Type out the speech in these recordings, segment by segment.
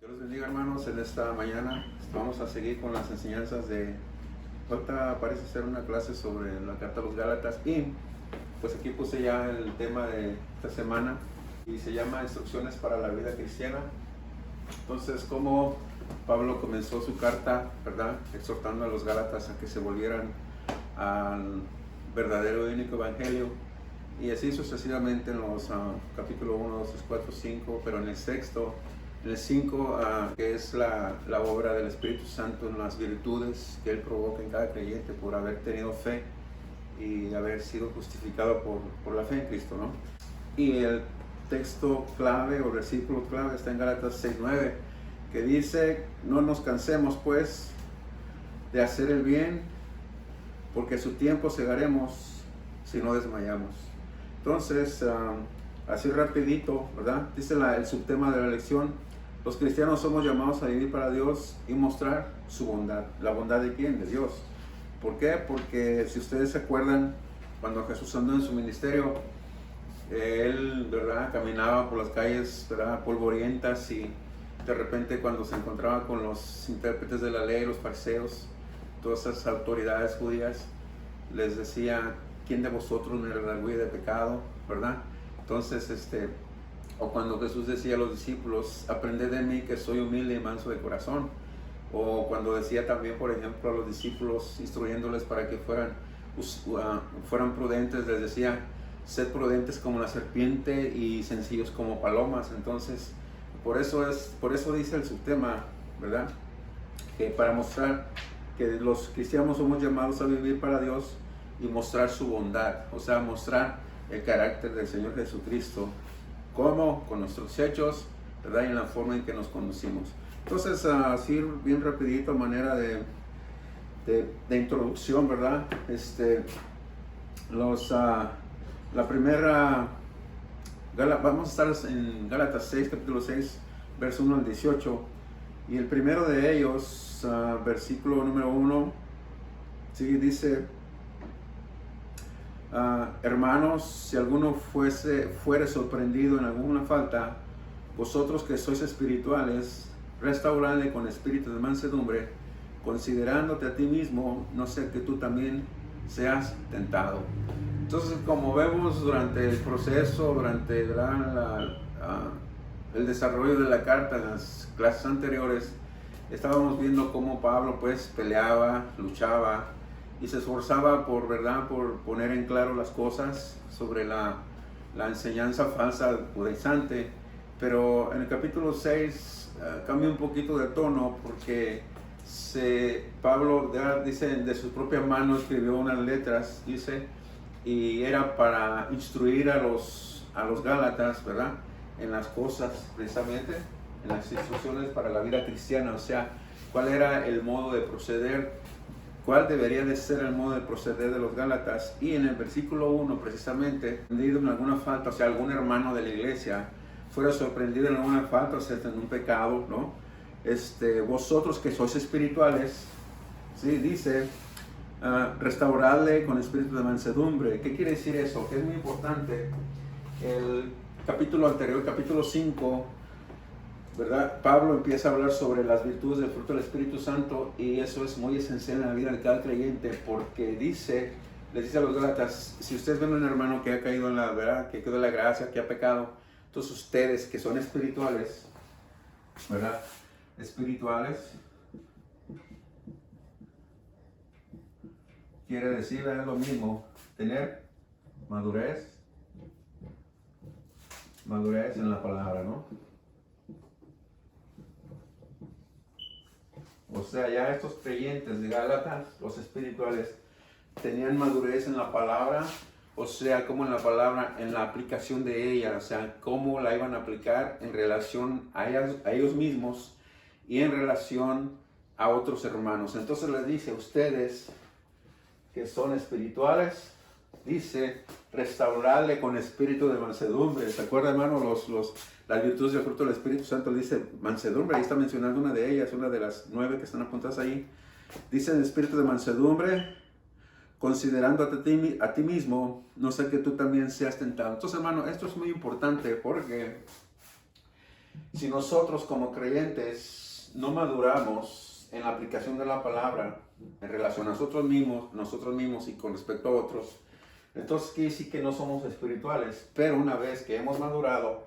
Dios los bendiga, hermanos. En esta mañana vamos a seguir con las enseñanzas de... Ahorita parece ser una clase sobre la carta a los Gálatas y pues aquí puse ya el tema de esta semana y se llama Instrucciones para la vida cristiana. Entonces, cómo Pablo comenzó su carta, ¿verdad? Exhortando a los Gálatas a que se volvieran al verdadero y único evangelio, y así sucesivamente en los capítulo 1, 2, 3, 4, 5, pero en el sexto, en el 5, que es la obra del Espíritu Santo en las virtudes que Él provoca en cada creyente por haber tenido fe y haber sido justificado por la fe en Cristo, ¿no? Y el texto clave o versículo clave está en Gálatas 6:9, que dice: no nos cansemos pues de hacer el bien, porque a su tiempo segaremos si no desmayamos. Entonces, así rapidito, ¿verdad? Dice el subtema de la lección: los cristianos somos llamados a vivir para Dios y mostrar su bondad. ¿La bondad de quién? De Dios. ¿Por qué? Porque si ustedes se acuerdan, cuando Jesús andó en su ministerio, Él, ¿verdad?, caminaba por las calles, ¿verdad?, polvorientas, y de repente cuando se encontraba con los intérpretes de la ley, los fariseos, todas esas autoridades judías, les decía: ¿quién de vosotros me redarguye de pecado? ¿Verdad? Entonces, o cuando Jesús decía a los discípulos: aprended de mí que soy humilde y manso de corazón. O cuando decía también, por ejemplo, a los discípulos, instruyéndoles para que fueran prudentes, les decía: sed prudentes como la serpiente y sencillos como palomas. Entonces, por eso dice el subtema, ¿verdad?, que para mostrar que los cristianos somos llamados a vivir para Dios y mostrar su bondad, o sea, mostrar el carácter del Señor Jesucristo. ¿Cómo? Con nuestros hechos, ¿verdad?, y en la forma en que nos conocimos. Entonces, así bien rapidito, manera de introducción, ¿verdad? La primera, vamos a estar en Gálatas 6, capítulo 6, verso 1 al 18, y el primero de ellos, versículo número 1, sí, dice: hermanos, si alguno fuere sorprendido en alguna falta, vosotros que sois espirituales, restauradle con espíritu de mansedumbre, considerándote a ti mismo, no sea que tú también seas tentado. Entonces, como vemos durante el proceso, durante el desarrollo de la carta en las clases anteriores, estábamos viendo cómo Pablo pues peleaba, luchaba y se esforzaba por poner en claro las cosas sobre la enseñanza falsa judaizante. Pero en el capítulo 6 cambia un poquito de tono, porque Pablo dice, de su propia mano escribió unas letras, dice, y era para instruir a los Gálatas, ¿verdad?, en las cosas, precisamente en las instrucciones para la vida cristiana, o sea, cuál era el modo de proceder, cuál debería de ser el modo de proceder de los Gálatas. Y en el versículo 1, precisamente, sorprendido en alguna falta, o sea, algún hermano de la iglesia fuera sorprendido en alguna falta, o sea, en un pecado, ¿no? Vosotros que sois espirituales, ¿sí?, dice, restauradle con espíritu de mansedumbre. ¿Qué quiere decir eso? Que es muy importante. El capítulo anterior, capítulo 5, ¿verdad?, Pablo empieza a hablar sobre las virtudes del fruto del Espíritu Santo, y eso es muy esencial en la vida de cada creyente, porque les dice a los Gálatas: si ustedes ven a un hermano que ha caído en la verdad, que quedó en la gracia, que ha pecado, entonces ustedes que son espirituales, ¿verdad?, espirituales quiere decir, es lo mismo, tener madurez en la palabra, ¿no? O sea, ya estos creyentes de Gálatas, los espirituales, tenían madurez en la palabra, o sea, como en la palabra, en la aplicación de ella, o sea, cómo la iban a aplicar en relación a ellos mismos y en relación a otros hermanos. Entonces les dice: ustedes que son espirituales, dice, restaurarle con espíritu de mansedumbre. ¿Se acuerda, hermano? Las virtudes del fruto del Espíritu Santo, dice mansedumbre. Ahí está mencionando una de ellas, una de las 9 que están apuntadas ahí. Dice: el espíritu de mansedumbre, considerando a ti mismo, no sea que tú también seas tentado. Entonces, hermano, esto es muy importante, porque si nosotros como creyentes no maduramos en la aplicación de la palabra en relación a nosotros mismos y con respecto a otros, entonces quiere decir que no somos espirituales. Pero una vez que hemos madurado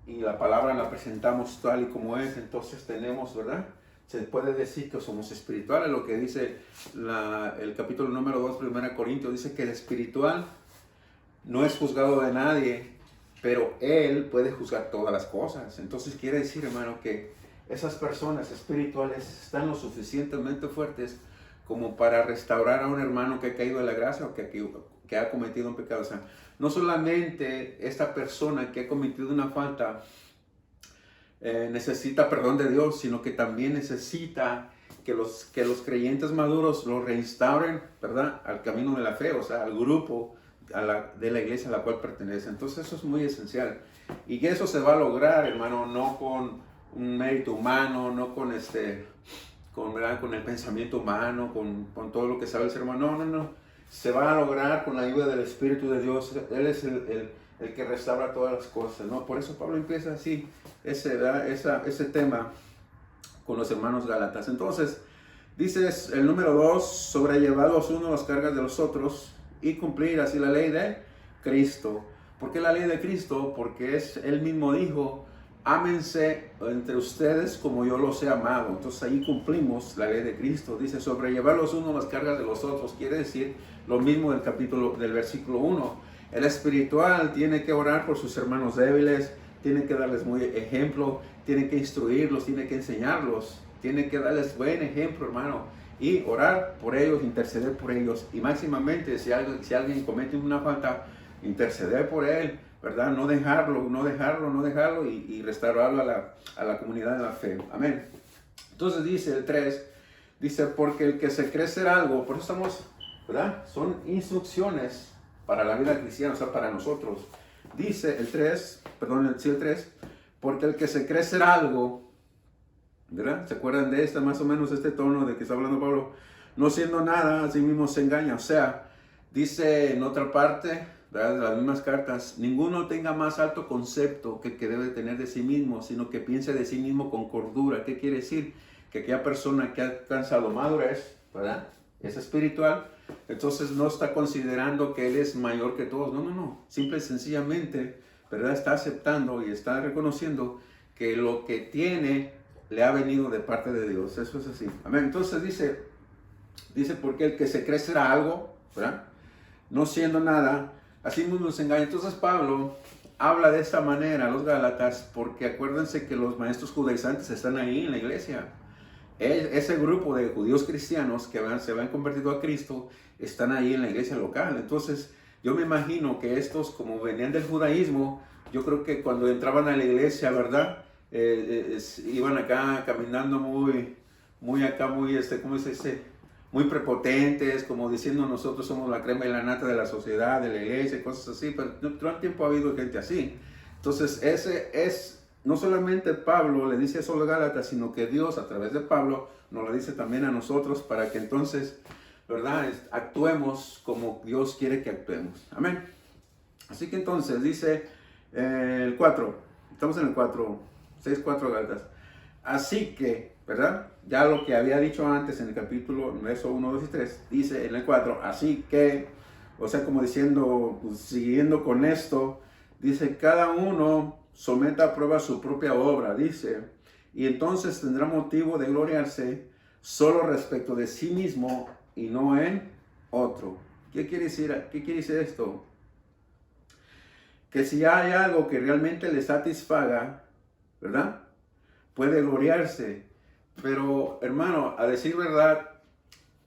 y la palabra la presentamos tal y como es, entonces tenemos, ¿verdad? Se puede decir que somos espirituales. Lo que dice el capítulo número 2, 1 Corintios, dice que el espiritual no es juzgado de nadie, pero Él puede juzgar todas las cosas. Entonces quiere decir, hermano, que esas personas espirituales están lo suficientemente fuertes como para restaurar a un hermano que ha caído de la gracia o que ha cometido un pecado. O sea, no solamente esta persona que ha cometido una falta necesita perdón de Dios, sino que también necesita que los creyentes maduros lo reinstauren, ¿verdad?, al camino de la fe, o sea, al grupo de la iglesia a la cual pertenece. Entonces eso es muy esencial. Y eso se va a lograr, hermano, no con un mérito humano, no con con el pensamiento humano, con todo lo que sabe el ser humano. No. Se va a lograr con la ayuda del Espíritu de Dios. Él es el que restaura todas las cosas, ¿no? Por eso Pablo empieza así ese tema con los hermanos gálatas. Entonces, dice el número 2, sobrellevar los unos las cargas de los otros y cumplir así la ley de Cristo. ¿Por qué la ley de Cristo? Porque Él mismo dijo, ámense entre ustedes como yo los he amado. Entonces ahí cumplimos la ley de Cristo. Dice, sobrellevar los unos las cargas de los otros. Quiere decir lo mismo del versículo 1. El espiritual tiene que orar por sus hermanos débiles, tiene que darles muy ejemplo, tiene que instruirlos, tiene que enseñarlos, tiene que darles buen ejemplo, hermano, y orar por ellos, interceder por ellos, y máximamente si alguien comete una falta, interceder por él, ¿verdad? No dejarlo y restaurarlo a la comunidad de la fe. Amén. Entonces dice el 3, dice, porque el que se cree ser algo, por eso estamos, ¿verdad? Son instrucciones para la vida cristiana, o sea, para nosotros. Dice el 3, porque el que se cree ser algo, ¿verdad? ¿Se acuerdan de más o menos este tono de que está hablando Pablo? No siendo nada, a sí mismo se engaña. O sea, dice en otra parte, ¿verdad?, de las mismas cartas, ninguno tenga más alto concepto que debe tener de sí mismo, sino que piense de sí mismo con cordura. ¿Qué quiere decir? Que aquella persona que ha alcanzado madurez, ¿verdad?, es espiritual, entonces no está considerando que él es mayor que todos. No. Simple y sencillamente, ¿verdad?, está aceptando y está reconociendo que lo que tiene le ha venido de parte de Dios. Eso es así. Amén. Entonces dice porque el que se cree será algo, ¿verdad?, no siendo nada, así mismo se engaña. Entonces Pablo habla de esta manera a los gálatas porque acuérdense que los maestros judaizantes están ahí en la iglesia. Ese grupo de judíos cristianos que se han convertido a Cristo están ahí en la iglesia local. Entonces yo me imagino que estos, como venían del judaísmo, yo creo que cuando entraban a la iglesia, ¿verdad?, iban acá caminando muy muy prepotentes, como diciendo nosotros somos la crema y la nata de la sociedad, de la iglesia, cosas así. Pero todo el tiempo ha habido gente así. Entonces no solamente Pablo le dice eso a los gálatas, sino que Dios a través de Pablo nos lo dice también a nosotros para que entonces, ¿verdad?, actuemos como Dios quiere que actuemos. Amén. Así que entonces dice el 4, estamos en el 4, 6:4 Gálatas. Así que, ¿verdad?, ya lo que había dicho antes en el capítulo, verso 1, 2 y 3, dice en el 4, así que, o sea, como diciendo, pues, siguiendo con esto, dice, cada uno someta a prueba su propia obra, dice, y entonces tendrá motivo de gloriarse solo respecto de sí mismo y no en otro. ¿Qué quiere decir esto? Que si hay algo que realmente le satisfaga, ¿verdad?, puede gloriarse. Pero, hermano, a decir verdad,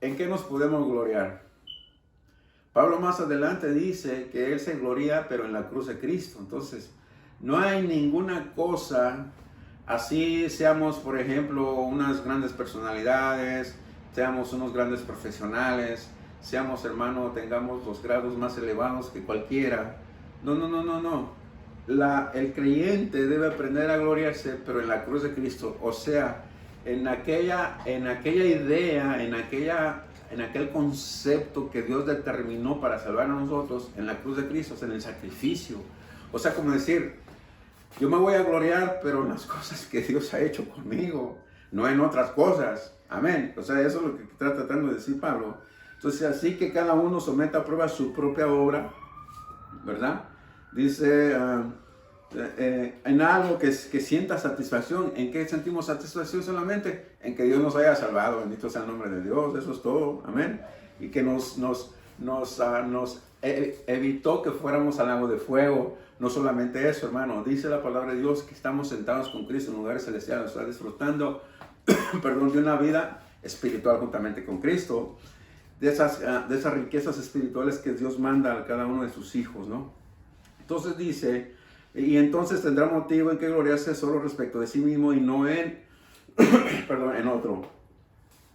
¿en qué nos podemos gloriar? Pablo más adelante dice que él se gloria, pero en la cruz de Cristo. Entonces, no hay ninguna cosa, así seamos, por ejemplo, unas grandes personalidades, seamos unos grandes profesionales, seamos, hermano, tengamos los grados más elevados que cualquiera. No. El creyente debe aprender a gloriarse, pero en la cruz de Cristo. O sea, en aquella idea, en aquel concepto que Dios determinó para salvar a nosotros, en la cruz de Cristo, en el sacrificio. O sea, como decir, Yo me voy a gloriar, pero en las cosas que Dios ha hecho conmigo, no en otras cosas. Amén. O sea, eso es lo que está tratando de decir Pablo. Entonces, así que cada uno someta a prueba su propia obra, ¿verdad? Dice, en algo que sienta satisfacción. ¿En qué sentimos satisfacción solamente? En que Dios nos haya salvado. Bendito sea el nombre de Dios. Eso es todo. Amén. Y que nos evitó que fuéramos al lago de fuego. No solamente eso, hermano. Dice la palabra de Dios que estamos sentados con Cristo en lugares celestiales. Está disfrutando, perdón, de una vida espiritual juntamente con Cristo. De esas riquezas espirituales que Dios manda a cada uno de sus hijos, ¿no? Entonces dice, y entonces tendrá motivo en que gloriarse solo respecto de sí mismo y no en, perdón, en otro.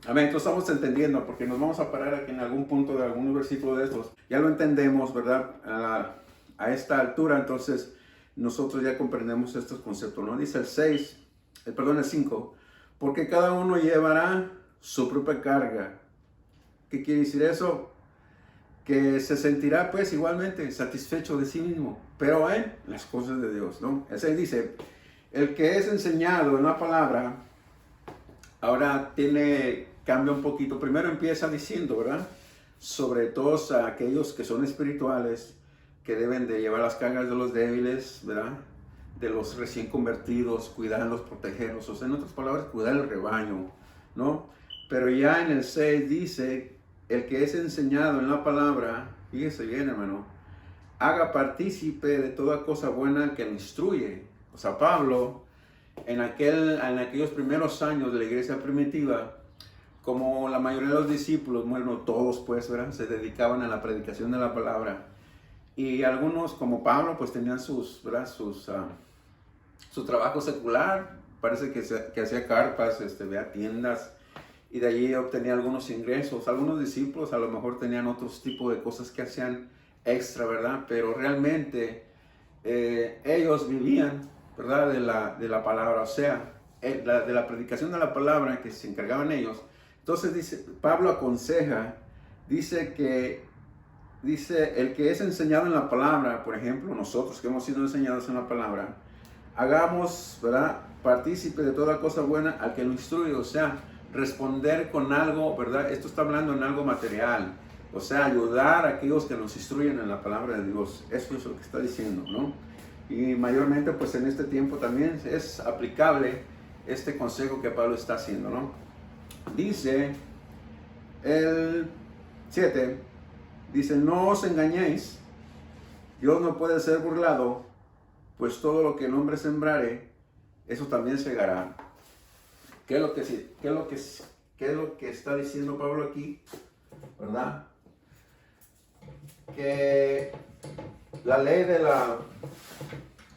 Amén, entonces estamos entendiendo, porque nos vamos a parar aquí en algún punto de algún versículo de estos. Ya lo entendemos, ¿verdad? A esta altura, entonces nosotros ya comprendemos estos conceptos, ¿no? Dice el 5, porque cada uno llevará su propia carga. ¿Qué quiere decir eso? Que se sentirá pues igualmente satisfecho de sí mismo, pero en las cosas de Dios, ¿no? Ese dice, el que es enseñado en la palabra, ahora cambia un poquito. Primero empieza diciendo, ¿verdad? Sobre todos aquellos que son espirituales, que deben de llevar las cargas de los débiles, ¿verdad? De los recién convertidos, cuidarlos, protegerlos, o sea, en otras palabras, cuidar el rebaño, ¿no? Pero ya en el 6 dice, el que es enseñado en la palabra, fíjese bien, hermano, haga partícipe de toda cosa buena que lo instruye. O sea, Pablo, en aquellos primeros años de la iglesia primitiva, como la mayoría de los discípulos, bueno, todos pues, ¿verdad? Se dedicaban a la predicación de la palabra. Y algunos, como Pablo, pues tenían ¿verdad? Su trabajo secular. Parece que hacía carpas, ¿verdad? Tiendas, y de allí obtenía algunos ingresos. Algunos discípulos a lo mejor tenían otros tipos de cosas que hacían extra, ¿verdad? Pero realmente ellos vivían, ¿verdad? De la palabra, o sea, de la predicación de la palabra que se encargaban ellos. Entonces dice, Pablo aconseja, dice, el que es enseñado en la palabra, por ejemplo, nosotros que hemos sido enseñados en la palabra, hagamos, ¿verdad? Partícipe de toda cosa buena al que lo instruye, o sea, responder con algo, ¿verdad? Esto está hablando en algo material, o sea, ayudar a aquellos que nos instruyen en la palabra de Dios. Eso es lo que está diciendo, ¿no? Y mayormente, pues en este tiempo también es aplicable este consejo que Pablo está haciendo, ¿no? Dice el 7, dice, no os engañéis, Dios no puede ser burlado, pues todo lo que el hombre sembrare, eso también segará. ¿Qué es lo que está diciendo Pablo aquí? ¿Verdad? Que la ley de la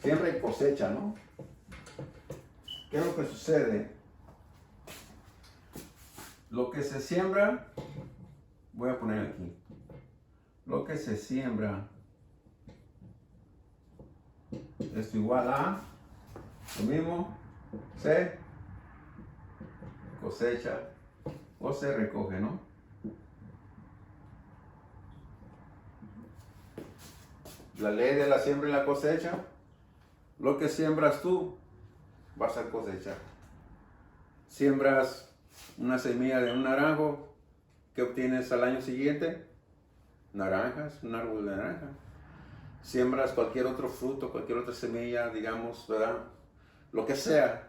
siembra y cosecha, ¿no? ¿Qué es lo que sucede? Lo que se siembra, voy a poner aquí, lo que se siembra es igual a lo mismo, se cosecha o se recoge, ¿no? La ley de la siembra y la cosecha, lo que siembras tú, vas a cosechar. Siembras una semilla de un naranjo, ¿qué obtienes al año siguiente? Naranjas, un árbol de naranja. Siembras cualquier otro fruto, cualquier otra semilla, digamos, ¿verdad? Lo que sea.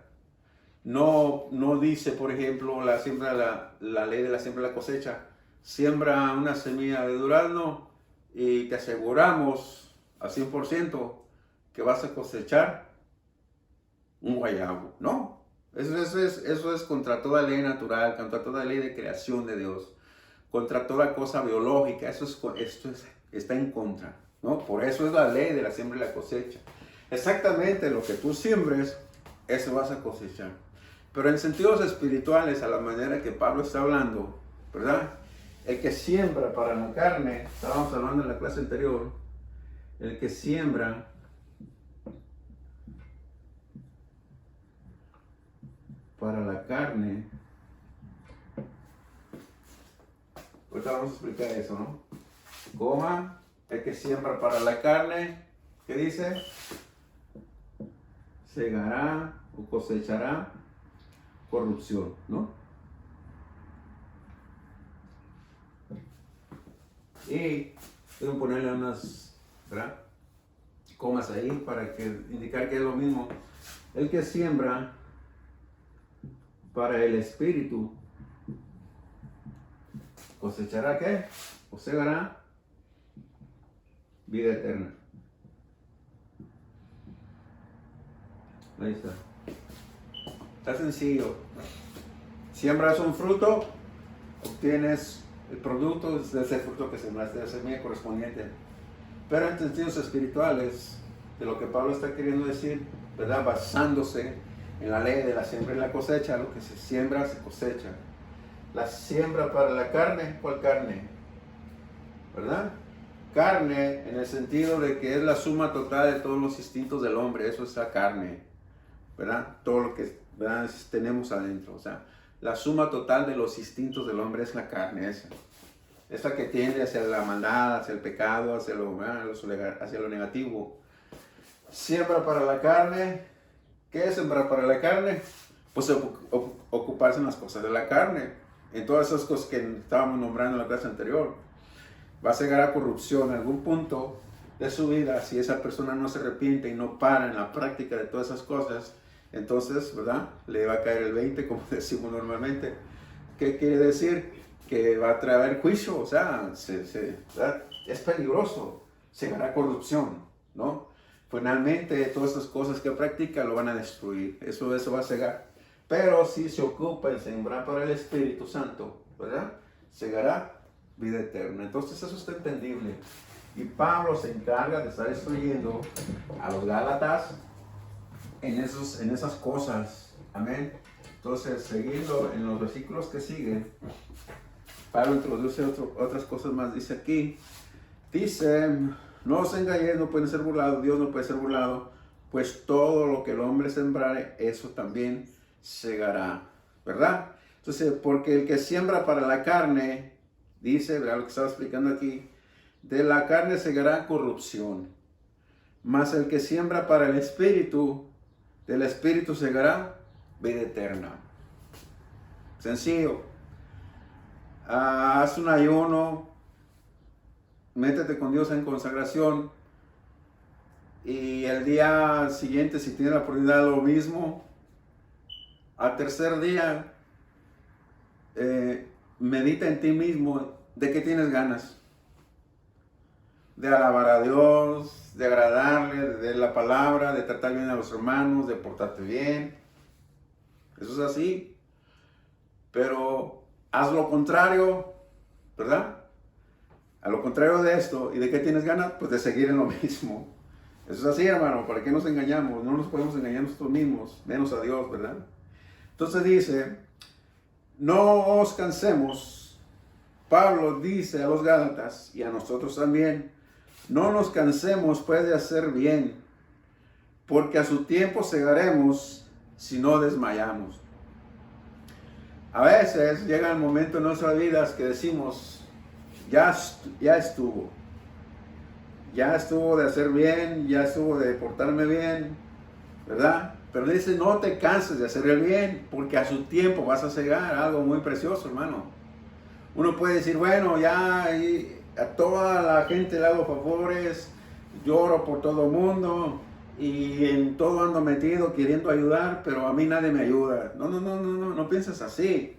No dice, por ejemplo, la ley de la siembra y la cosecha. Siembra una semilla de durazno y te aseguramos al 100% que vas a cosechar un guayabo. No, eso es contra toda ley natural, contra toda ley de creación de Dios, contra toda cosa biológica. Esto está en contra, ¿no? Por eso es la ley de la siembra y la cosecha. Exactamente lo que tú siembres, eso vas a cosechar. Pero en sentidos espirituales, a la manera que Pablo está hablando, ¿verdad? El que siembra para la carne, estábamos hablando en la clase anterior, el que siembra para la carne, ahorita vamos a explicar eso, ¿no? Coma, el que siembra para la carne, ¿qué dice? segará o cosechará corrupción, ¿no? Y pueden ponerle unas, ¿verdad?, comas ahí para que indicar que es lo mismo. El que siembra para el espíritu cosechará ¿qué? O segará vida eterna. Ahí está. Está sencillo. Siembras un fruto, obtienes el producto de ese fruto que sembraste, de la semilla correspondiente. Pero en sentidos espirituales, de lo que Pablo está queriendo decir, ¿verdad?, basándose en la ley de la siembra y la cosecha, lo que se siembra se cosecha. La siembra para la carne, ¿cuál carne? ¿Verdad? Carne en el sentido de que es la suma total de todos los instintos del hombre, eso es la carne, ¿verdad? Todo lo que, ¿verdad?, tenemos adentro, o sea, la suma total de los instintos del hombre es la carne esa. Esa que tiende hacia la maldad, hacia el pecado, hacia lo negativo. Siembra para la carne. ¿Qué es sembrar para la carne? Pues ocuparse en las cosas de la carne. En todas esas cosas que estábamos nombrando en la clase anterior. Va a llegar a corrupción en algún punto de su vida si esa persona no se arrepiente y no para en la práctica de todas esas cosas. Entonces, ¿verdad?, le va a caer el 20, como decimos normalmente. ¿Qué quiere decir? Que va a traer juicio, o sea, es peligroso, se hará corrupción, ¿no? Finalmente, todas estas cosas que practica lo van a destruir, eso va a cegar. Pero si se ocupa en sembrar para el Espíritu Santo, ¿verdad?, cegará vida eterna. Entonces eso está entendible. Y Pablo se encarga de estar instruyendo a los Gálatas en esas cosas. Amén. Entonces, siguiendo en los versículos que siguen, Pablo introduce otras cosas más. Dice aquí, no os engañéis, no pueden ser burlados, Dios no puede ser burlado, pues todo lo que el hombre sembrare, eso también segará, ¿verdad? Entonces, porque el que siembra para la carne, dice, ¿verdad?, lo que estaba explicando aquí, de la carne segará corrupción, mas el que siembra para el espíritu, del espíritu segará vida eterna. Sencillo. Haz un ayuno, métete con Dios en consagración y el día siguiente, si tienes la oportunidad, lo mismo. Al tercer día, medita en ti mismo de qué tienes ganas. De alabar a Dios, de agradarle, de la palabra, de tratar bien a los hermanos, de portarte bien. Eso es así. Pero haz lo contrario, ¿verdad? A lo contrario de esto. ¿Y de qué tienes ganas? Pues de seguir en lo mismo. Eso es así, hermano. ¿Para qué nos engañamos? No nos podemos engañar nosotros mismos, menos a Dios, ¿verdad? Entonces dice, no os cansemos. Pablo dice a los Gálatas y a nosotros también, no nos cansemos pues de hacer bien, porque a su tiempo segaremos si no desmayamos. A veces llega el momento en nuestras vidas que decimos, ya estuvo de hacer bien, ya estuvo de portarme bien, ¿verdad? Pero dice, no te canses de hacer el bien, porque a su tiempo vas a cegar algo muy precioso, hermano. Uno puede decir, bueno, ya a toda la gente le hago favores, lloro por todo el mundo, y en todo ando metido queriendo ayudar, pero a mí nadie me ayuda. No pienses así.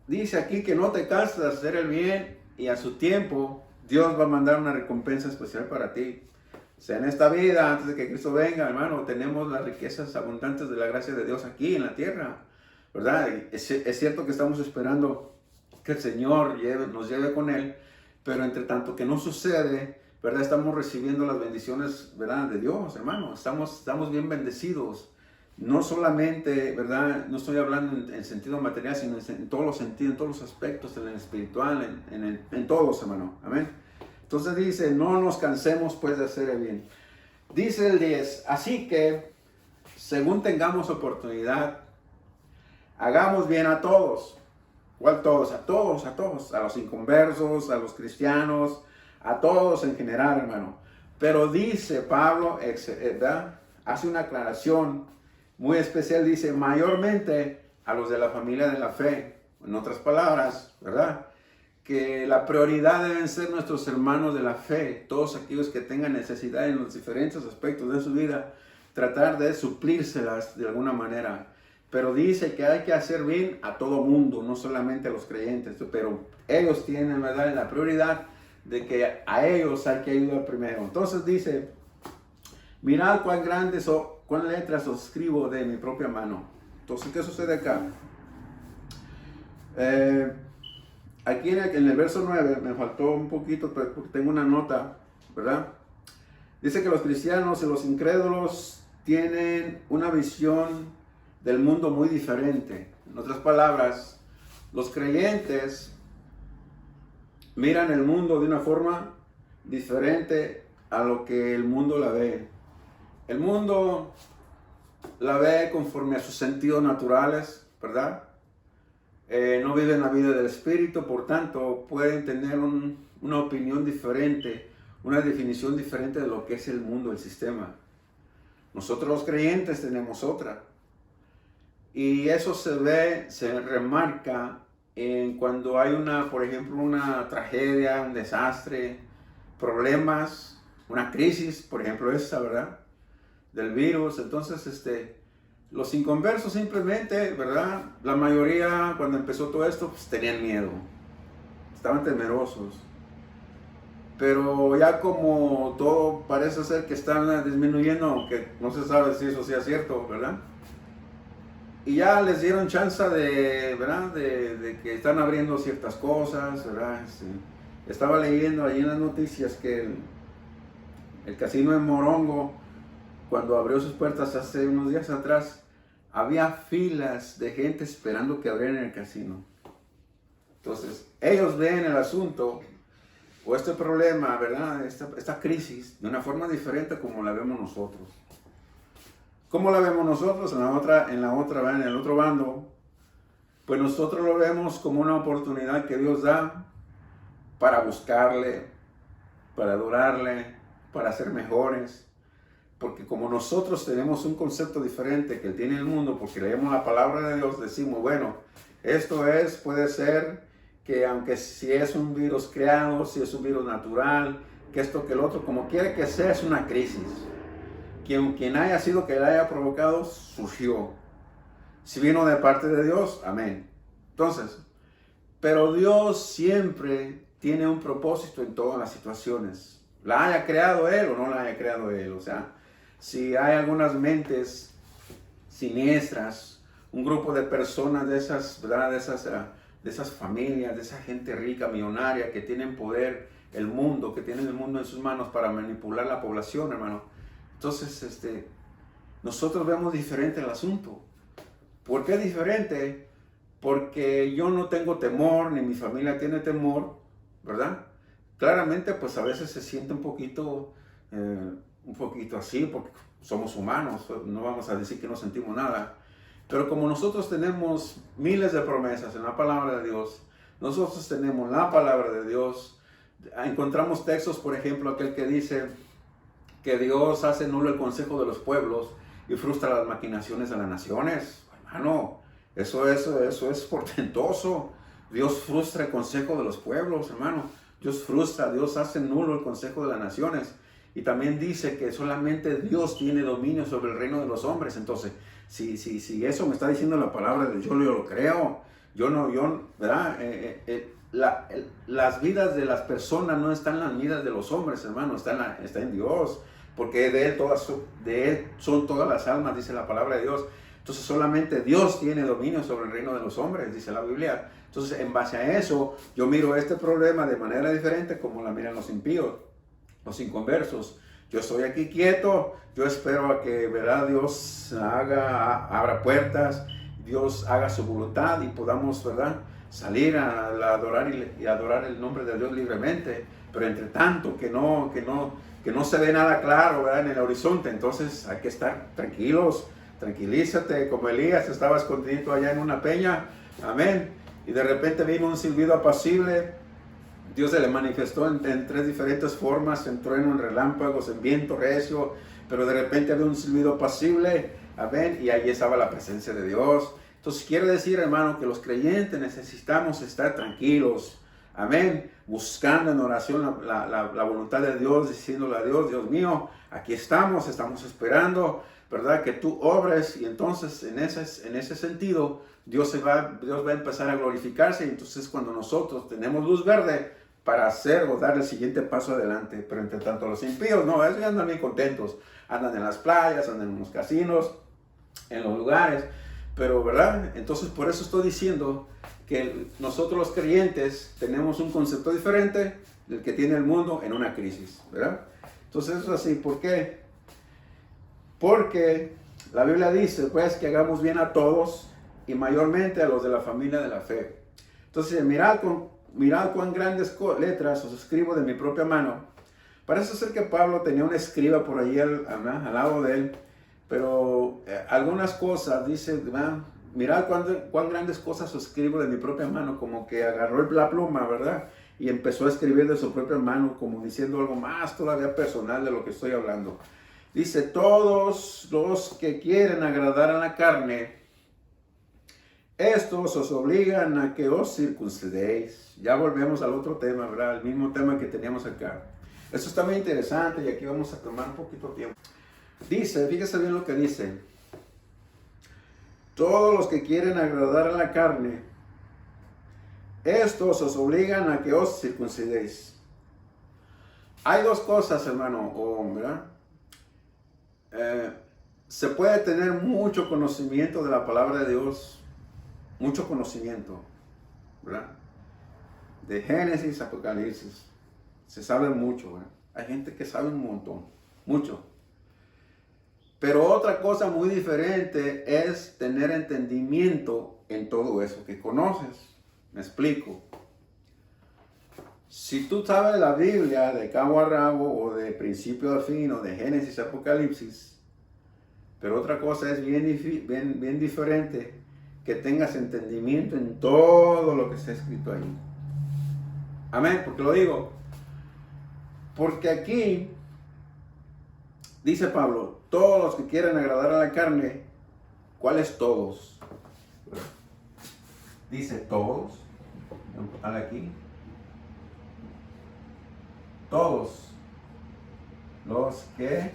Dice aquí que no te canses de hacer el bien y a su tiempo Dios va a mandar una recompensa especial para ti. O sea, en esta vida, antes de que Cristo venga, hermano, tenemos las riquezas abundantes de la gracia de Dios aquí en la tierra, ¿verdad? Es cierto que estamos esperando que el Señor nos lleve con Él, pero entre tanto que no sucede, ¿verdad?, estamos recibiendo las bendiciones, ¿verdad?, de Dios, hermano. Estamos bien bendecidos. No solamente, ¿verdad?, no estoy hablando en sentido material, sino en todos los sentidos, en todos los aspectos, en el espiritual, en todos, hermano. Amén. Entonces dice, no nos cansemos pues de hacer el bien. Dice el 10, así que, según tengamos oportunidad, hagamos bien a todos. ¿Cuál todos? A todos, a los inconversos, a los cristianos, a todos en general, hermano. Pero dice Pablo, ¿verdad?, hace una aclaración muy especial, dice, mayormente a los de la familia de la fe. En otras palabras, ¿verdad? Que la prioridad deben ser nuestros hermanos de la fe, todos aquellos que tengan necesidad en los diferentes aspectos de su vida, tratar de suplírselas de alguna manera. Pero dice que hay que hacer bien a todo mundo, no solamente a los creyentes, pero ellos tienen, ¿verdad?, la prioridad de que a ellos hay que ayudar primero. Entonces dice, mirad cuán grandes o cuán letras os escribo de mi propia mano. Entonces, ¿qué sucede acá? Aquí en el verso 9, me faltó un poquito, pero tengo una nota, ¿verdad? Dice que los cristianos y los incrédulos tienen una visión del mundo muy diferente. En otras palabras, los creyentes miran el mundo de una forma diferente a lo que el mundo la ve. El mundo la ve conforme a sus sentidos naturales, ¿verdad? No viven la vida del Espíritu, por tanto pueden tener una opinión diferente, una definición diferente de lo que es el mundo, el sistema. Nosotros los creyentes tenemos otra. Y eso se remarca en cuando hay por ejemplo, una tragedia, un desastre, problemas, una crisis, por ejemplo esta, ¿verdad?, del virus. Entonces, los inconversos simplemente, ¿verdad?, la mayoría cuando empezó todo esto, pues tenían miedo, estaban temerosos. Pero ya como todo parece ser que está disminuyendo, aunque no se sabe si eso sea cierto, ¿verdad? Y ya les dieron chance ¿verdad?, de que están abriendo ciertas cosas, ¿verdad? Estaba leyendo ahí en las noticias que el casino de Morongo, cuando abrió sus puertas hace unos días atrás, había filas de gente esperando que abrieran el casino. Entonces, ellos ven el asunto o este problema, ¿verdad?, esta crisis, de una forma diferente como la vemos nosotros. ¿Cómo la vemos nosotros? En el otro bando, pues nosotros lo vemos como una oportunidad que Dios da para buscarle, para adorarle, para ser mejores. Porque como nosotros tenemos un concepto diferente que tiene el mundo, porque leemos la palabra de Dios, decimos, bueno, puede ser que aunque si es un virus creado, si es un virus natural, que esto, que el otro, como quiera que sea, es una crisis. Quien haya sido que la haya provocado, surgió. Si vino de parte de Dios, amén. Entonces, pero Dios siempre tiene un propósito en todas las situaciones. La haya creado Él o no la haya creado Él. O sea, si hay algunas mentes siniestras, un grupo de personas de esas, ¿verdad?, de esas familias, de esa gente rica, millonaria, que tienen poder, que tienen el mundo en sus manos para manipular la población, hermano. Entonces, nosotros vemos diferente el asunto. ¿Por qué diferente? Porque yo no tengo temor, ni mi familia tiene temor, ¿verdad? Claramente, pues a veces se siente un poquito así, porque somos humanos, no vamos a decir que no sentimos nada. Pero como nosotros tenemos miles de promesas en la palabra de Dios, nosotros tenemos la palabra de Dios, encontramos textos, por ejemplo, aquel que dice que Dios hace nulo el consejo de los pueblos y frustra las maquinaciones de las naciones. Hermano, eso es portentoso. Dios frustra el consejo de los pueblos, hermano. Dios hace nulo el consejo de las naciones. Y también dice que solamente Dios tiene dominio sobre el reino de los hombres. Entonces, si eso me está diciendo la palabra de Dios, yo lo creo. ¿Verdad? Las vidas de las personas no están en las vidas de los hombres, hermano, está en Dios. Porque de Él son todas las almas, dice la palabra de Dios. Entonces solamente Dios tiene dominio sobre el reino de los hombres, dice la Biblia. Entonces en base a eso, yo miro este problema de manera diferente como la miran los impíos, los inconversos. Yo estoy aquí quieto, yo espero a que, ¿verdad?, Dios abra puertas, Dios haga su voluntad y podamos, ¿verdad?, salir a adorar y adorar el nombre de Dios libremente. Pero entre tanto que no se ve nada claro, ¿verdad?, en el horizonte, entonces hay que estar tranquilos, tranquilízate, como Elías estaba escondido allá en una peña, amén, y de repente vino un silbido apacible, Dios se le manifestó en tres diferentes formas, en trueno, en relámpagos, en viento recio, pero de repente había un silbido apacible, amén, y allí estaba la presencia de Dios. Entonces quiere decir, hermano, que los creyentes necesitamos estar tranquilos, amén, buscando en oración la voluntad de Dios, diciéndole a Dios, Dios mío, aquí estamos esperando, ¿verdad? Que tú obres, y entonces en ese sentido Dios va a empezar a glorificarse, y entonces cuando nosotros tenemos luz verde para hacer o dar el siguiente paso adelante. Pero entre tanto los impíos, no, ellos andan bien contentos, andan en las playas, andan en los casinos, en los lugares, pero ¿verdad? Entonces por eso estoy diciendo que nosotros los creyentes tenemos un concepto diferente del que tiene el mundo en una crisis, ¿verdad? Entonces eso es así, ¿por qué? Porque la Biblia dice pues que hagamos bien a todos y mayormente a los de la familia de la fe. Entonces mirad cuán grandes letras os escribo de mi propia mano. Parece ser que Pablo tenía un escriba por ahí al lado de él, pero algunas cosas dice, mirad cuán grandes cosas os escribo de mi propia mano, como que agarró la pluma, ¿verdad? Y empezó a escribir de su propia mano, como diciendo algo más todavía personal de lo que estoy hablando. Dice, todos los que quieren agradar a la carne, estos os obligan a que os circuncidéis. Ya volvemos al otro tema, ¿verdad? El mismo tema que teníamos acá. Esto está muy interesante y aquí vamos a tomar un poquito de tiempo. Dice, fíjese bien lo que dice. Todos los que quieren agradar a la carne, estos os obligan a que os circuncidéis. Hay dos cosas, hermano, ¿verdad? Se puede tener mucho conocimiento de la palabra de Dios, mucho conocimiento, ¿verdad? De Génesis, Apocalipsis, se sabe mucho, ¿verdad? Hay gente que sabe un montón, mucho. Pero otra cosa muy diferente es tener entendimiento en todo eso que conoces. Me explico. Si tú sabes la Biblia de cabo a rabo o de principio a fin o de Génesis, Apocalipsis, pero otra cosa es bien diferente que tengas entendimiento en todo lo que está escrito ahí. Amén, porque lo digo. Porque aquí dice Pablo, todos los que quieren agradar a la carne, ¿cuáles todos? Dice todos. Aquí. Todos los que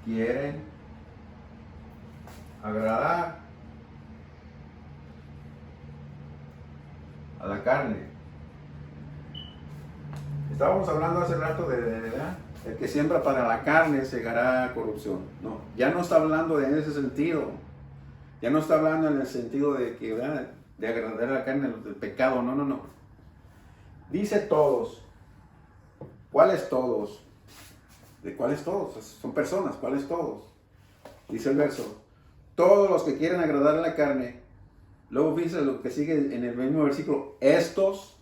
quieren agradar a la carne. Estábamos hablando hace rato de el que siembra para la carne segará corrupción. No, ya no está hablando en ese sentido. Ya no está hablando en el sentido de que de agradar a la carne del pecado. No. Dice todos. ¿Cuáles todos? ¿De cuáles todos? Son personas. ¿Cuáles todos? Dice el verso. Todos los que quieren agradar a la carne. Luego dice lo que sigue en el mismo versículo. Estos.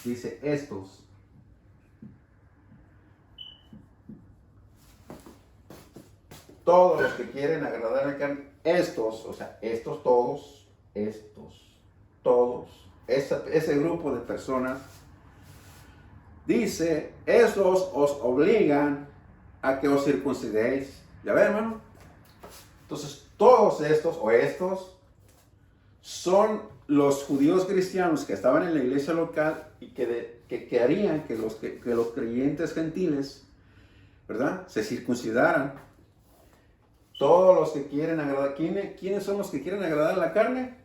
Dice estos. Todos los que quieren agradar a la carne. Estos. O sea, estos todos. Estos. Todos. Ese grupo de personas. Dice, estos os obligan a que os circuncidéis. ¿Ya ven, hermano? Entonces, todos estos o estos son los judíos cristianos que estaban en la iglesia local y que harían que los creyentes gentiles, ¿verdad?, se circuncidaran. Todos los que quieren agradar. ¿Quiénes son los que quieren agradar a la carne?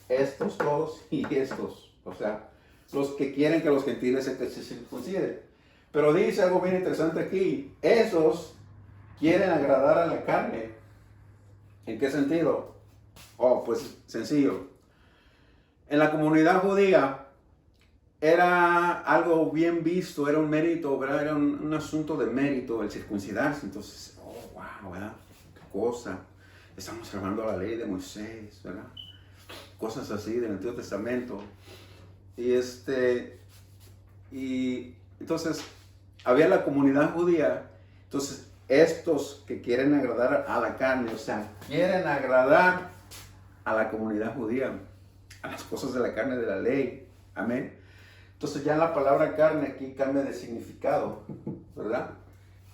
Estos todos y estos. O sea, los que quieren que los gentiles se circunciden. Pero dice algo bien interesante aquí. Esos quieren agradar a la carne. ¿En qué sentido? Pues sencillo. En la comunidad judía era algo bien visto, era un mérito, ¿verdad? Era un asunto de mérito el circuncidarse. Entonces, wow, ¿verdad? Qué cosa. Estamos hablando de la ley de Moisés, ¿verdad? Cosas así del Antiguo Testamento. Y entonces había la comunidad judía. Entonces estos que quieren agradar a la carne, o sea, quieren agradar a la comunidad judía, a las cosas de la carne de la ley, Amén. Entonces ya la palabra carne aquí cambia de significado, ¿verdad?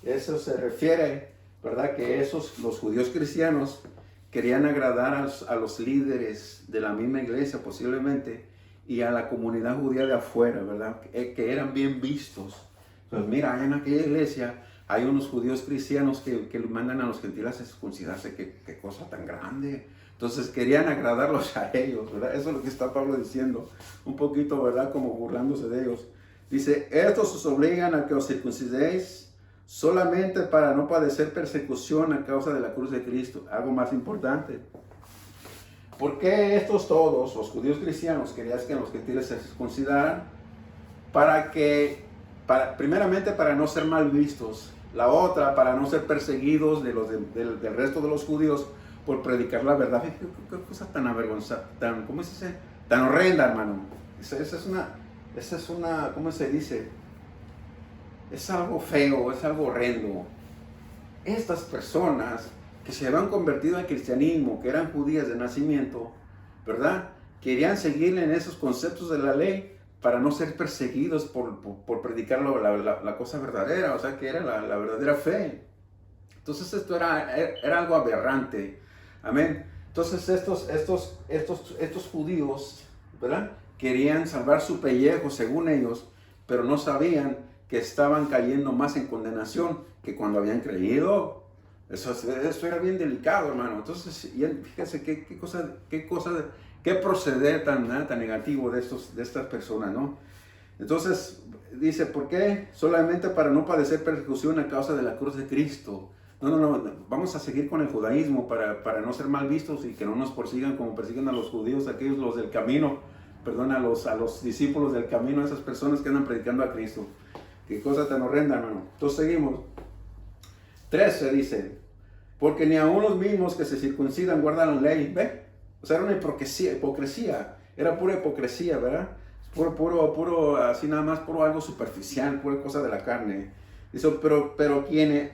Eso se refiere, ¿verdad? Que los judíos cristianos querían agradar a los líderes de la misma iglesia posiblemente y a la comunidad judía de afuera, ¿verdad? Que eran bien vistos. Pues mira, en aquella iglesia hay unos judíos cristianos que mandan a los gentiles a circuncidarse. Qué cosa tan grande. Entonces querían agradarlos a ellos, ¿verdad? Eso es lo que está Pablo diciendo, un poquito, ¿verdad? Como burlándose de ellos. Dice, estos os obligan a que os circuncidéis solamente para no padecer persecución a causa de la cruz de Cristo. Algo más importante. ¿Por qué estos todos, los judíos cristianos, querían que los gentiles se circuncidaran? Primeramente para no ser mal vistos. La otra, para no ser perseguidos del resto de los judíos por predicar la verdad. Qué cosa tan avergonzada, ¿cómo se dice? Tan horrenda, hermano. Esa es una, ¿cómo se dice? Es algo feo, es algo horrendo. Estas personas que se habían convertido al cristianismo, que eran judías de nacimiento, ¿verdad? Querían seguir en esos conceptos de la ley para no ser perseguidos por predicar la cosa verdadera, o sea, que era la verdadera fe. Entonces esto era algo aberrante. Amén. Entonces estos judíos, ¿verdad? Querían salvar su pellejo según ellos, pero no sabían que estaban cayendo más en condenación que cuando habían creído. Eso era bien delicado, hermano. Entonces, fíjense qué proceder tan negativo de estas personas, ¿no? Entonces, dice, ¿por qué? Solamente para no padecer persecución a causa de la cruz de Cristo. No, vamos a seguir con el judaísmo para no ser mal vistos y que no nos persigan como persiguen a los judíos, aquellos los del camino, perdón, a los discípulos del camino, a esas personas que andan predicando a Cristo. Qué cosa tan horrenda, hermano. Entonces seguimos. 13 dice, porque ni aun los mismos que se circuncidan guardan la ley. ¿Ve? O sea, era una hipocresía. Era pura hipocresía, ¿verdad? Puro, así nada más, puro algo superficial, pura cosa de la carne. Dice, pero quieren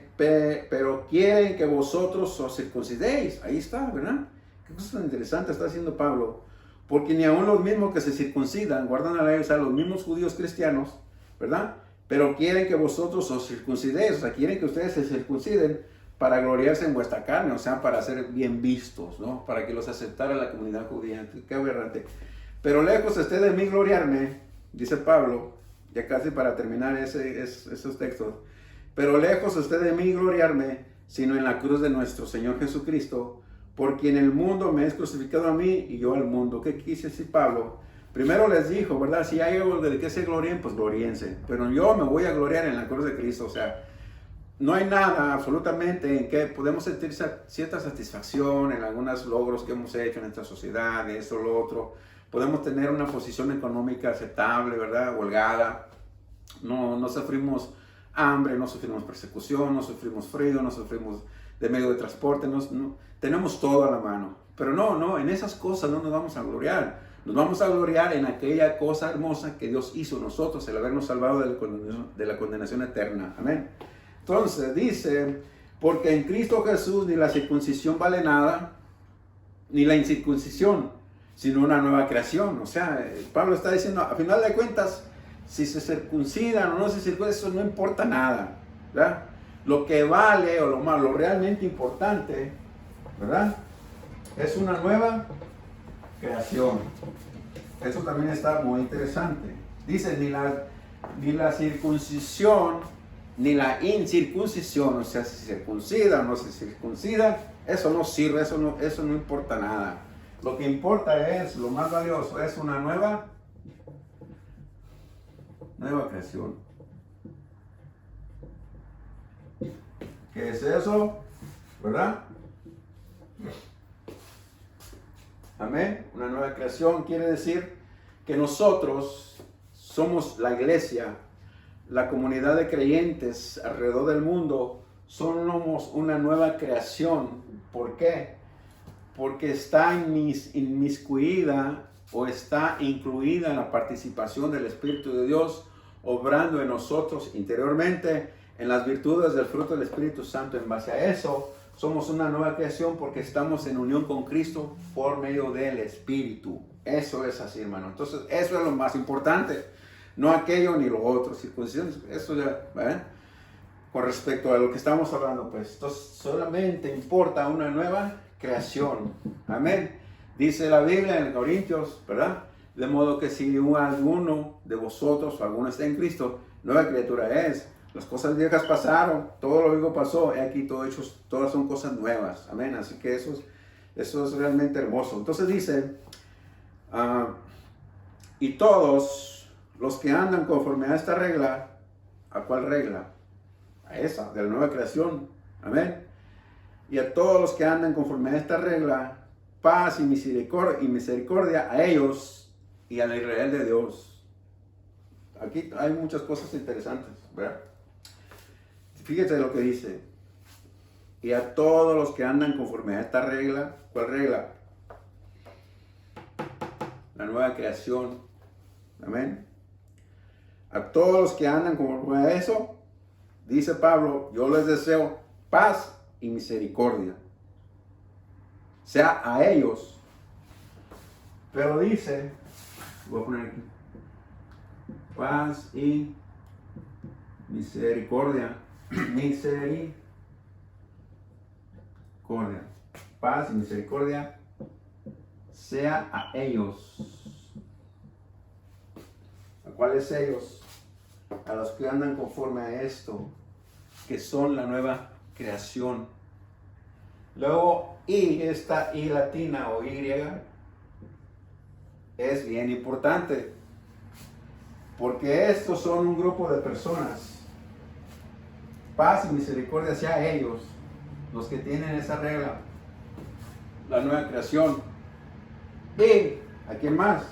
que vosotros os circuncidéis. Ahí está, ¿verdad? Qué cosa tan interesante está haciendo Pablo. Porque ni aun los mismos que se circuncidan guardan la ley, o sea, los mismos judíos cristianos, ¿verdad? Pero quieren que vosotros os circuncidéis, o sea, quieren que ustedes se circunciden para gloriarse en vuestra carne, o sea, para ser bien vistos, ¿no? Para que los aceptara la comunidad judía. Qué aberrante. Pero lejos esté de mí gloriarme, dice Pablo, ya casi para terminar esos textos. Pero lejos esté de mí gloriarme, sino en la cruz de nuestro Señor Jesucristo, por quien el mundo me es crucificado a mí y yo al mundo. ¿Qué quise decir Pablo? Primero les dijo, ¿verdad? Si hay algo de que se glorien, pues gloríense. Pero yo me voy a gloriar en la cruz de Cristo. O sea, no hay nada absolutamente en que podemos sentir cierta satisfacción en algunos logros que hemos hecho en esta sociedad, de esto, lo otro. Podemos tener una posición económica aceptable, ¿verdad? Holgada. No sufrimos hambre, no sufrimos persecución, no sufrimos frío, no sufrimos de medio de transporte. Tenemos todo a la mano. Pero no, en esas cosas no nos vamos a gloriar. Nos vamos a gloriar en aquella cosa hermosa que Dios hizo en nosotros, el habernos salvado de la condenación eterna. Amén. Entonces dice, porque en Cristo Jesús ni la circuncisión vale nada, ni la incircuncisión, sino una nueva creación. O sea, Pablo está diciendo, a final de cuentas, si se circuncidan o no se circuncidan, eso no importa nada, ¿verdad? Lo que vale o lo realmente importante, ¿verdad? Es una nueva creación. Eso también está muy interesante. Dice, ni la circuncisión, ni la incircuncisión, o sea, si se circuncida o no se circuncida, eso no sirve, eso no importa nada. Lo que importa es, lo más valioso, es una nueva creación. ¿Qué es eso? ¿Verdad? Amén. Una nueva creación quiere decir que nosotros somos la iglesia, la comunidad de creyentes alrededor del mundo, somos una nueva creación. ¿Por qué? Porque está inmiscuida o está incluida en la participación del Espíritu de Dios, obrando en nosotros interiormente en las virtudes del fruto del Espíritu Santo. En base a eso, somos una nueva creación porque estamos en unión con Cristo por medio del Espíritu. Eso es así, hermano. Entonces, eso es lo más importante. No aquello ni lo otro. Circuncisión, eso ya, ¿verdad? Con respecto a lo que estamos hablando, pues. Entonces, solamente importa una nueva creación. Amén. Dice la Biblia en Corintios, ¿verdad? De modo que si alguno de vosotros o alguno está en Cristo, nueva criatura es. Las cosas viejas pasaron, todo lo viejo pasó, y aquí todas son cosas nuevas. Amén. Así que eso es realmente hermoso. Entonces dice, y todos los que andan conforme a esta regla, ¿a cuál regla? A esa, de la nueva creación. Amén. Y a todos los que andan conforme a esta regla, paz y misericordia a ellos y al Israel de Dios. Aquí hay muchas cosas interesantes, ¿verdad? Fíjate lo que dice. Y a todos los que andan conforme a esta regla, ¿cuál regla? La nueva creación. Amén. A todos los que andan conforme a eso, dice Pablo, yo les deseo paz y misericordia. Sea a ellos. Pero dice, voy a poner aquí, paz y misericordia. Misericordia. Paz y misericordia sea a ellos. ¿A cuáles ellos? A los que andan conforme a esto, que son la nueva creación. Luego, esta I latina o Y es bien importante, porque estos son un grupo de personas. Paz y misericordia sea a ellos, los que tienen esa regla, la nueva creación. ¿Y a quién más?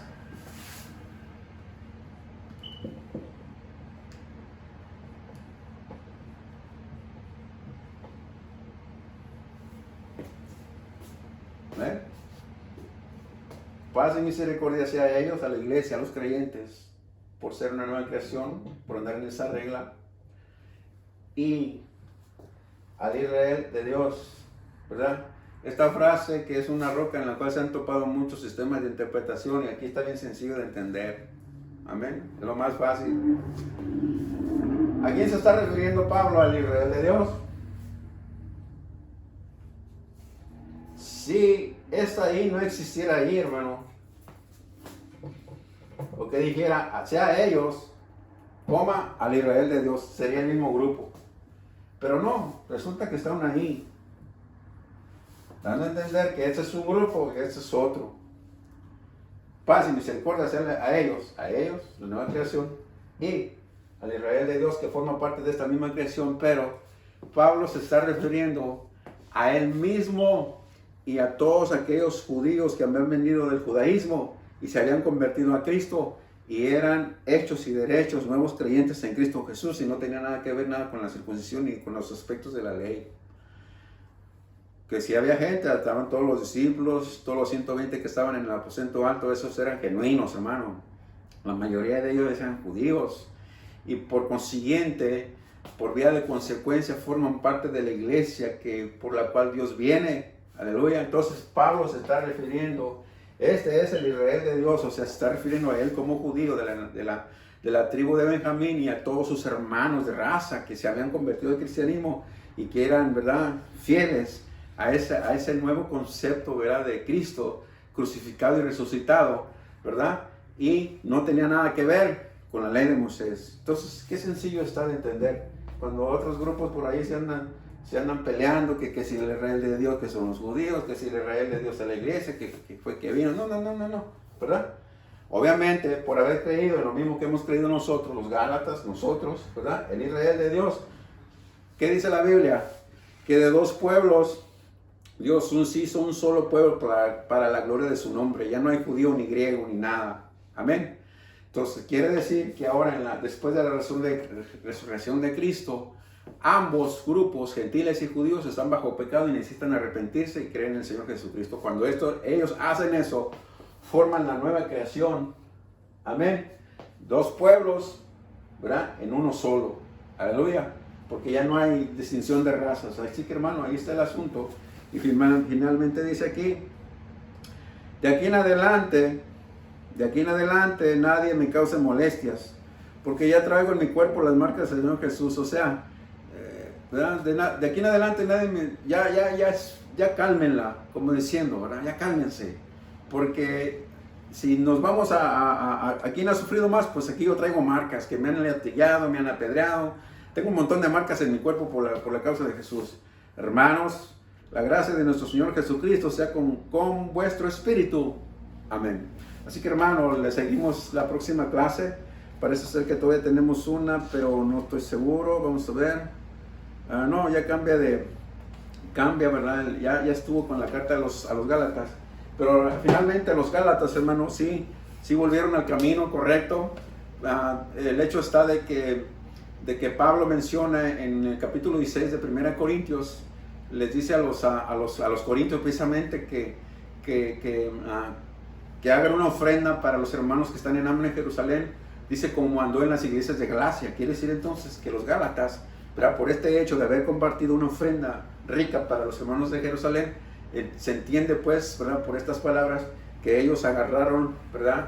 ¿Eh? Paz y misericordia sea a ellos, a la iglesia, a los creyentes, por ser una nueva creación, por andar en esa regla. Y al Israel de Dios, ¿verdad? Esta frase que es una roca en la cual se han topado muchos sistemas de interpretación, y aquí está bien sencillo de entender. Amén. Es lo más fácil. ¿A quién se está refiriendo Pablo? Al Israel de Dios. Si esta ahí no existiera ahí, hermano, o que dijera, sea ellos, coma al Israel de Dios, sería el mismo grupo. Pero no, resulta que están ahí, dando a entender que este es un grupo y este es otro. Paz y misericordia hacerle a ellos, la nueva creación, y al Israel de Dios que forma parte de esta misma creación. Pero Pablo se está refiriendo a él mismo y a todos aquellos judíos que habían venido del judaísmo y se habían convertido a Cristo y eran hechos y derechos, nuevos creyentes en Cristo Jesús, y no tenía nada que ver nada con la circuncisión ni con los aspectos de la ley. Que si había gente, estaban todos los discípulos, todos los 120 que estaban en el aposento alto, esos eran genuinos, hermano. La mayoría de ellos eran judíos, y por consiguiente, por vía de consecuencia, forman parte de la iglesia por la cual Dios viene. Aleluya. Entonces Pablo se está refiriendo, este es el Israel de Dios, o sea, se está refiriendo a él como judío de la tribu de Benjamín, y a todos sus hermanos de raza que se habían convertido al cristianismo y que eran, ¿verdad?, fieles a ese nuevo concepto, ¿verdad?, de Cristo crucificado y resucitado, ¿verdad? Y no tenía nada que ver con la ley de Moisés. Entonces, qué sencillo está de entender. Cuando otros grupos por ahí se andan peleando, que si el Israel de Dios, que son los judíos, que si el Israel de Dios es la iglesia, que fue que vino. No, ¿verdad? Obviamente, por haber creído en lo mismo que hemos creído nosotros, los Gálatas, nosotros, ¿verdad? El Israel de Dios. ¿Qué dice la Biblia? Que de dos pueblos, Dios hizo un solo pueblo para la gloria de su nombre. Ya no hay judío ni griego ni nada. Amén. Entonces, quiere decir que ahora, después de la resurrección de Cristo, ambos grupos, gentiles y judíos, están bajo pecado y necesitan arrepentirse y creer en el Señor Jesucristo. Cuando ellos hacen eso, forman la nueva creación. Amén. Dos pueblos, ¿verdad?, en uno solo. Aleluya. porque ya no hay distinción de razas. Así que hermano, ahí está el asunto. Y finalmente dice aquí, de aquí en adelante nadie me cause molestias, porque ya traigo en mi cuerpo las marcas del Señor Jesús. O sea, de aquí en adelante nadie me, ya cálmenla, como diciendo, ¿verdad? Ya cálmense, porque si nos vamos a quien ha sufrido más, pues aquí yo traigo marcas que me han latigado, me han apedreado. Tengo un montón de marcas en mi cuerpo por la causa de Jesús. Hermanos, la gracia de nuestro Señor Jesucristo sea con vuestro espíritu. Amén. Así que hermano, le seguimos la próxima clase. Parece ser que todavía tenemos una, pero no estoy seguro. Vamos a ver. No, ya cambia, ¿verdad? Ya estuvo con la carta a los Gálatas. Pero finalmente los Gálatas, hermano, sí volvieron al camino correcto. El hecho está de que Pablo menciona en el capítulo 16 de 1 Corintios, les dice a los corintios precisamente que hagan una ofrenda para los hermanos que están en hambre en Jerusalén. Dice como andó en las iglesias de Galacia. Quiere decir entonces que los Gálatas, ¿verdad?, por este hecho de haber compartido una ofrenda rica para los hermanos de Jerusalén, se entiende pues, ¿verdad?, por estas palabras, que ellos agarraron, ¿verdad?,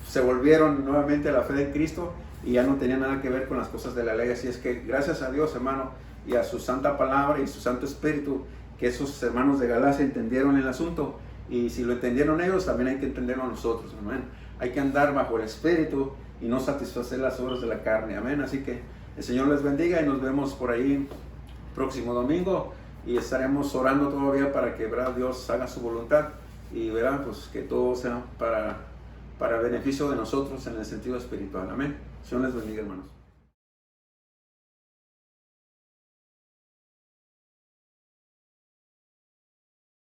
se volvieron nuevamente a la fe de Cristo y ya no tenían nada que ver con las cosas de la ley. Así es que gracias a Dios, hermano, y a su santa palabra y su santo espíritu, que esos hermanos de Galacia entendieron el asunto. Y si lo entendieron ellos, también hay que entenderlo nosotros, amén. Hay que andar bajo el espíritu y no satisfacer las obras de la carne, amén. Así que el Señor les bendiga y nos vemos por ahí próximo domingo, y estaremos orando todavía para que, ¿verdad?, Dios haga su voluntad y verán pues que todo sea para beneficio de nosotros en el sentido espiritual, amén. Señor les bendiga, hermanos.